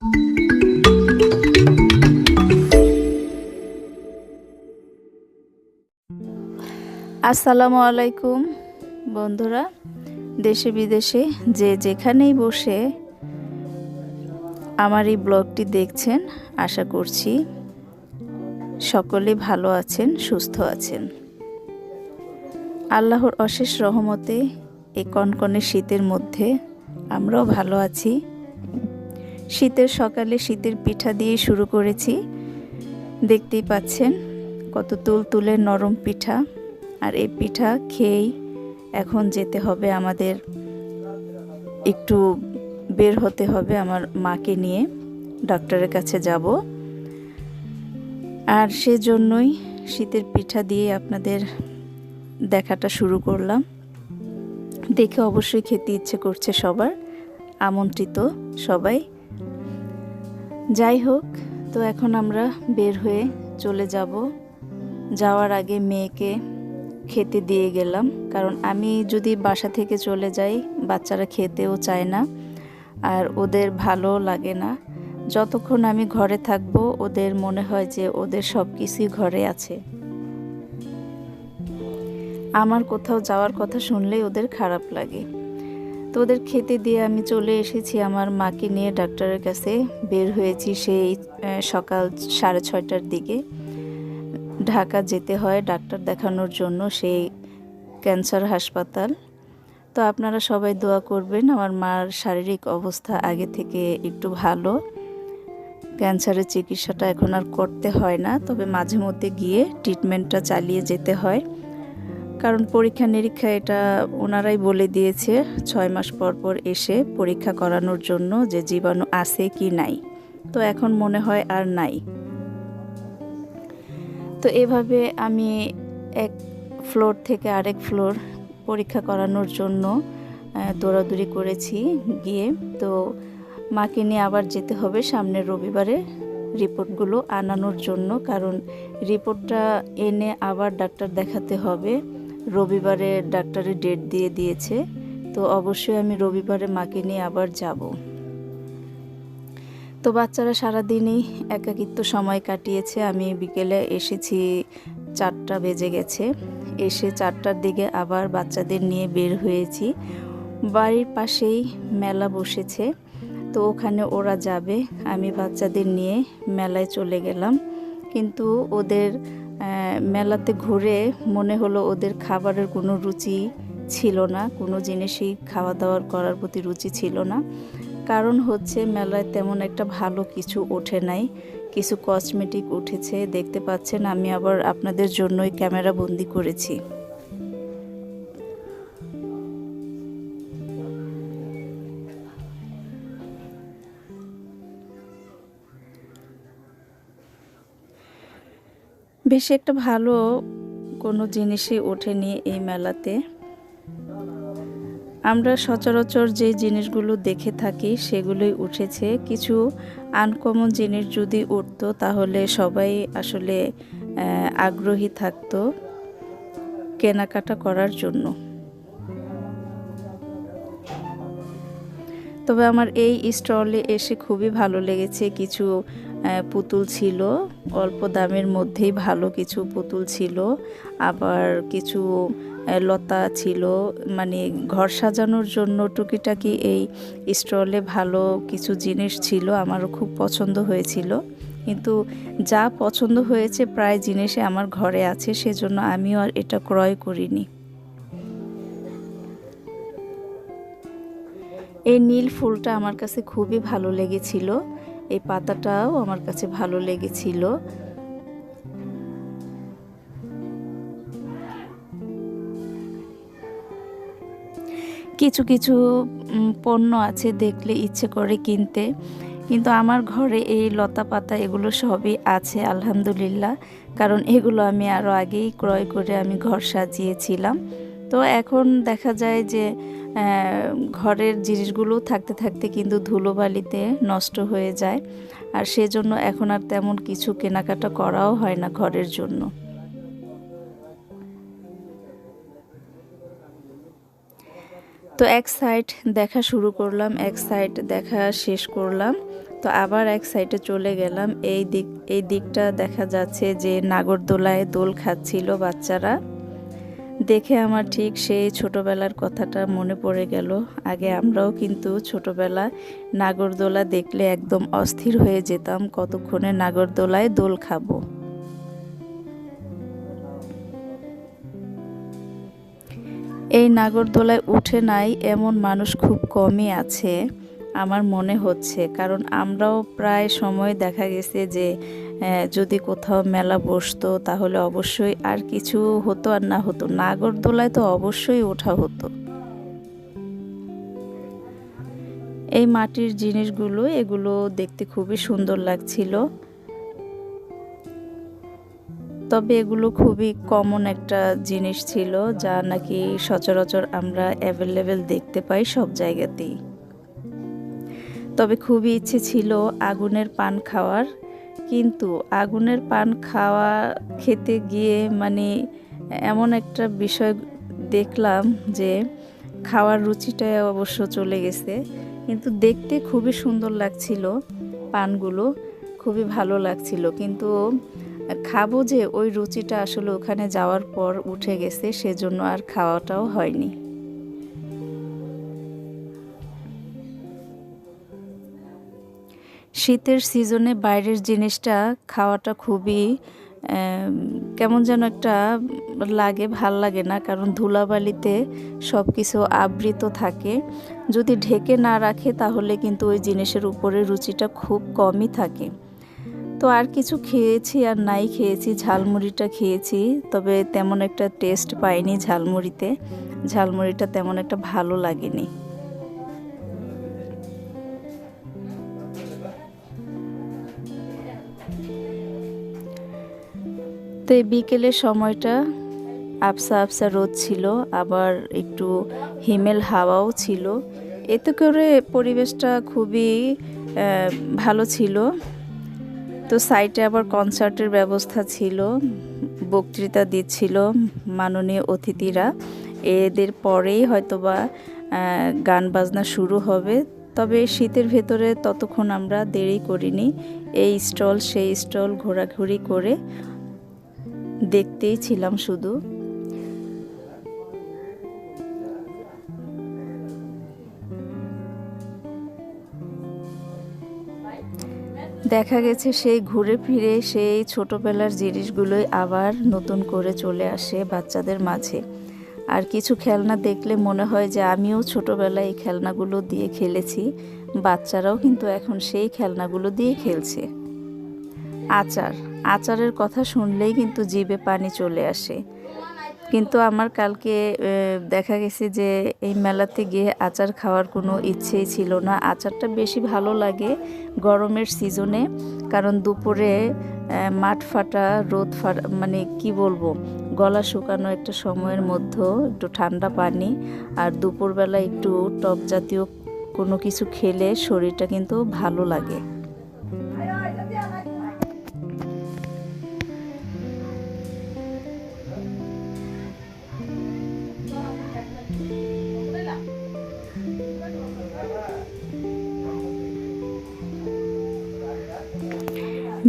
আসসালামু আলাইকুম বন্ধুরা, দেশে বিদেশে যে যেখানেই বসে আমার এই ব্লগটি দেখছেন, আশা করছি সকলে ভালো আছেন, সুস্থ আছেন। আল্লাহর অশেষ রহমতে এই কনকনে শীতের মধ্যে আমরাও ভালো আছি। শীতের সকালে শীতের পিঠা দিয়ে শুরু করেছি। দেখতেই পাচ্ছেন কত তুলতুলে নরম পিঠা। আর এই পিঠা খেয়েই এখন যেতে হবে আমাদের, একটু বের হতে হবে আমার মাকে নিয়ে, ডক্টরের কাছে যাব। আর সেজন্যই শীতের পিঠা দিয়ে আপনাদের দেখাটা শুরু করলাম। দেখে অবশ্যই খেতে ইচ্ছে করছে সবার, আমন্ত্রিত সবাই। যাই হোক, তো এখন আমরা বের হয়ে চলে যাব। যাওয়ার আগে মেয়েকে খেতে দিয়ে গেলাম, কারণ আমি যদি বাসা থেকে চলে যাই বাচ্চারা খেতেও চায় না, আর ওদের ভালো লাগে না। যতক্ষণ আমি ঘরে থাকবো ওদের মনে হয় যে ওদের সব কিছুই ঘরে আছে। আমার কোথাও যাওয়ার কথা শুনলেই ওদের খারাপ লাগে। তো ওদের খেতে দিয়ে আমি চলে এসেছি আমার মাকে নিয়ে ডাক্তারের কাছে। বের হয়েছি সেই সকাল 6:30টার দিকে। ঢাকা যেতে হয় ডাক্তার দেখানোর জন্য, সেই ক্যান্সার হাসপাতাল। তো আপনারা সবাই দোয়া করবেন, আমার মার শারীরিক অবস্থা আগে থেকে একটু ভালো। ক্যান্সারের চিকিৎসাটা এখন আর করতে হয় না, তবে মাঝে মধ্যে গিয়ে ট্রিটমেন্টটা চালিয়ে যেতে হয়। কারণ পরীক্ষা নিরীক্ষা এটা ওনারাই বলে দিয়েছে 6 মাস পর পর এসে পরীক্ষা করানোর জন্য যে জীবাণু আছে কি নাই। তো এখন মনে হয় আর নাই। তো এভাবে আমি এক ফ্লোর থেকে আরেক ফ্লোর পরীক্ষা করানোর জন্য দৌড়াদৌড়ি করেছি গিয়ে। তো মাকে নিয়ে আবার যেতে হবে সামনের রবিবারে রিপোর্টগুলো আনানোর জন্য, কারণ রিপোর্টটা এনে আবার ডাক্তার দেখাতে হবে। রবিবারে ডাক্তারের ডেট দিয়ে দিয়েছে, তো অবশ্যই আমি রবিবারে মাকে নিয়ে আবার যাব। তো বাচ্চারা সারাদিনই একাকিত্ব সময় কাটিয়েছে। আমি বিকেলে এসেছি, 4টা বেজে গেছে। এসে 4টার দিকে আবার বাচ্চাদের নিয়ে বের হয়েছি। বাড়ির পাশেই মেলা বসেছে, তো ওখানে ওরা যাবে। আমি বাচ্চাদের নিয়ে মেলায় চলে গেলাম। কিন্তু ওদের মেলাতে ঘুরে মনে হলো ওদের খাবারের কোনো রুচি ছিল না, কোনো জিনিসই খাওয়া দাওয়ার করার প্রতি রুচি ছিল না। কারণ হচ্ছে মেলায় তেমন একটা ভালো কিছু ওঠে নাই, কিছু কসমেটিক উঠেছে দেখতে পাচ্ছেন। আমি আবার আপনাদের জন্যই ক্যামেরা বন্দি করেছি। বেশি একটা ভালো কোনো জিনিসই ওঠেনি এই মেলাতে। আমরা সচরাচর যে জিনিসগুলো দেখে থাকি সেগুলোই উঠেছে। কিছু আনকমন জিনিস যদি উঠতো তাহলে সবাই আসলে আগ্রহী থাকতো কেনাকাটা করার জন্য। তবে আমার এই স্টলে এসে খুবই ভালো লেগেছে। কিছু পুতুল ছিল, অল্প দামের মধ্যেই ভালো কিছু পুতুল ছিল। আবার কিছু লতা ছিল, মানে ঘর সাজানোর জন্য টুকিটাকি এই স্টলে ভালো কিছু জিনিস ছিল। আমারও খুব পছন্দ হয়েছিল, কিন্তু যা পছন্দ হয়েছে প্রায় জিনিসে আমার ঘরে আছে, সেজন্য আমিও আর এটা ক্রয় করিনি। এই নীল ফুলটা আমার কাছে খুবই ভালো লেগেছিল, এই পাতাটাও আমার কাছে ভালো লেগেছিল। কিছু কিছু পণ্য আছে দেখলে ইচ্ছে করে কিনতে, কিন্তু আমার ঘরে এই লতা পাতা এগুলো সবই আছে আলহামদুলিল্লাহ। কারণ এগুলো আমি আরও আগেই ক্রয় করে আমি ঘর সাজিয়েছিলাম। তো এখন দেখা যায় যে ঘরের জিনিসগুলো থাকতে থাকতে কিন্তু ধুলোবালিতে নষ্ট হয়ে যায়, আর সেজন্য এখন আর তেমন কিছু কেনাকাটা করাও হয় না ঘরের জন্য। তো এক সাইড দেখা শুরু করলাম, এক সাইড দেখা শেষ করলাম। তো আবার এক সাইডে চলে গেলাম। এই দিকটা দেখা যাচ্ছে যে নাগরদোলায় দোল খাচ্ছিল বাচ্চারা। দেখে আমার ঠিক সেই ছোটবেলার কথাটা মনে পড়ে গেল। আগে আমরাও কিন্তু ছোটবেলায় নাগরদোলা দেখলে একদম অস্থির হয়ে যেতাম, কতক্ষণে নাগরদোলায় দোল খাবো। এই নাগরদোলায় উঠে নাই এমন মানুষ খুব কমই আছে আমার মনে হচ্ছে, কারণ আমরাও প্রায় সময় দেখা গেছে যে যদি কোথাও মেলা বসতো তাহলে অবশ্যই আর কিছু হতো আর না হতো, নাগরদোলায় তো অবশ্যই ওঠা হতো। এই মাটির জিনিসগুলো এগুলো দেখতে খুবই সুন্দর লাগছিল, তবে এগুলো খুবই কমন একটা জিনিস ছিল যা নাকি সচরাচর আমরা অ্যাভেলেবেল দেখতে পাই সব জায়গাতেই। তবে খুবই ইচ্ছে ছিল আগুনের পান খাওয়ার, কিন্তু আগুনের পান খেতে গিয়ে মানে এমন একটা বিষয় দেখলাম যে খাওয়ার রুচিটাই অবশ্য চলে গেছে, কিন্তু দেখতে খুবই সুন্দর লাগছিল, পানগুলো খুবই ভালো লাগছিল, কিন্তু খাবো যে ওই রুচিটা আসলে ওখানে যাওয়ার পর উঠে গেছে, সেজন্য আর খাওয়াটাও হয়নি। শীতের সিজনে বাইরের জিনিসটা খাওয়াটা খুবই কেমন যেন একটা লাগে, ভাল লাগে না, কারণ ধুলাবালিতে সব কিছু আবৃত থাকে। যদি ঢেকে না রাখে তাহলে কিন্তু ওই জিনিসের উপরে রুচিটা খুব কমই থাকে। তো আর কিছু খেয়েছি আর নাই খেয়েছি, ঝালমুড়িটা খেয়েছি, তবে তেমন একটা টেস্ট পাইনি ঝালমুড়িটা তেমন একটা ভালো লাগেনি। তো এই বিকেলের সময়টা আবসা আবসা রোদ ছিল, আবার একটু হিমেল হাওয়াও ছিল, এতে করে পরিবেশটা খুবই ভালো ছিল। তো সাইডে আবার কনসার্টের ব্যবস্থা ছিল, বক্তৃতা দিচ্ছিল মাননীয় অতিথিরা, এদের পরেই হয়তোবা গান বাজনা শুরু হবে। তবে শীতের ভেতরে ততক্ষণ আমরা দেরি করিনি, এই স্টল সেই স্টল ঘোরাঘুরি করে দেখতেই ছিলাম শুধু। দেখা গেছে সেই ঘুরে ফিরে সেই ছোটবেলার জিনিসগুলোই আবার নতুন করে চলে আসে বাচ্চাদের মাঝে। আর কিছু খেলনা দেখলে মনে হয় যে আমিও ছোটবেলায় এই খেলনাগুলো দিয়ে খেলেছি, বাচ্চারাও কিন্তু এখন সেই খেলনাগুলো দিয়ে খেলছে। আচারের কথা শুনলেই কিন্তু জিভে পানি চলে আসে, কিন্তু আমার কালকে দেখা গেছে যে এই মেলাতে গিয়ে আচার খাওয়ার কোনো ইচ্ছেই ছিল না। আচারটা বেশি ভালো লাগে গরমের সিজনে, কারণ দুপুরে মাঠ ফাটা রোদ ফাটা মানে কি বলবো, গলা শুকানো একটা সময়ের মধ্যে একটু ঠান্ডা পানি আর দুপুরবেলা একটু টক জাতীয় কোনো কিছু খেলে শরীরটা কিন্তু ভালো লাগে।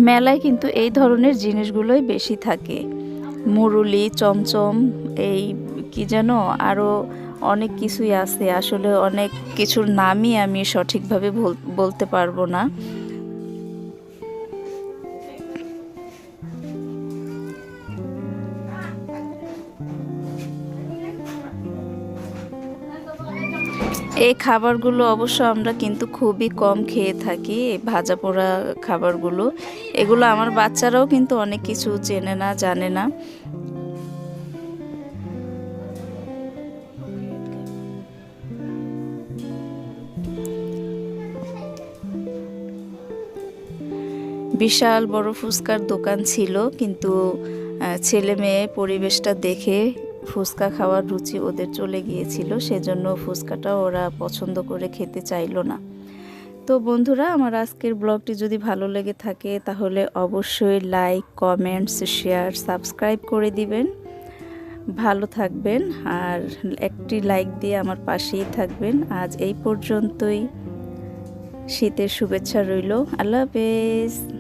মেলায় কিন্তু এই ধরনের জিনিসগুলোই বেশি থাকে, মুরুলি, চমচম, এই কি যেন আরও অনেক কিছুই আছে, আসলে অনেক কিছুর নামই আমি সঠিকভাবে বলতে পারবো না। এই খাবারগুলো অবশ্য আমরা কিন্তু খুবই কম খেয়ে থাকি, ভাজা পোড়া খাবারগুলো, এগুলো আমার বাচ্চারাও কিন্তু অনেক কিছু চেনে না, জানে না। বিশাল বড় ফুচকার দোকান ছিল, কিন্তু ছেলে মেয়ে পরিবেশটা দেখে ফুচকা খাওয়ার রুচি ওদের চলে গিয়েছিল, সেজন্য ফুচকাটা ওরা পছন্দ করে খেতে চাইলো না। তো বন্ধুরা, আমার আজকের ব্লগটি যদি ভালো লেগে থাকে তাহলে অবশ্যই লাইক, কমেন্টস, শেয়ার, সাবস্ক্রাইব করে দিবেন। ভালো থাকবেন আর একটি লাইক দিয়ে আমার পাশেই থাকবেন। আজ এই পর্যন্তই। শীতের শুভেচ্ছা রইল। আল্লাহ হাফেজ।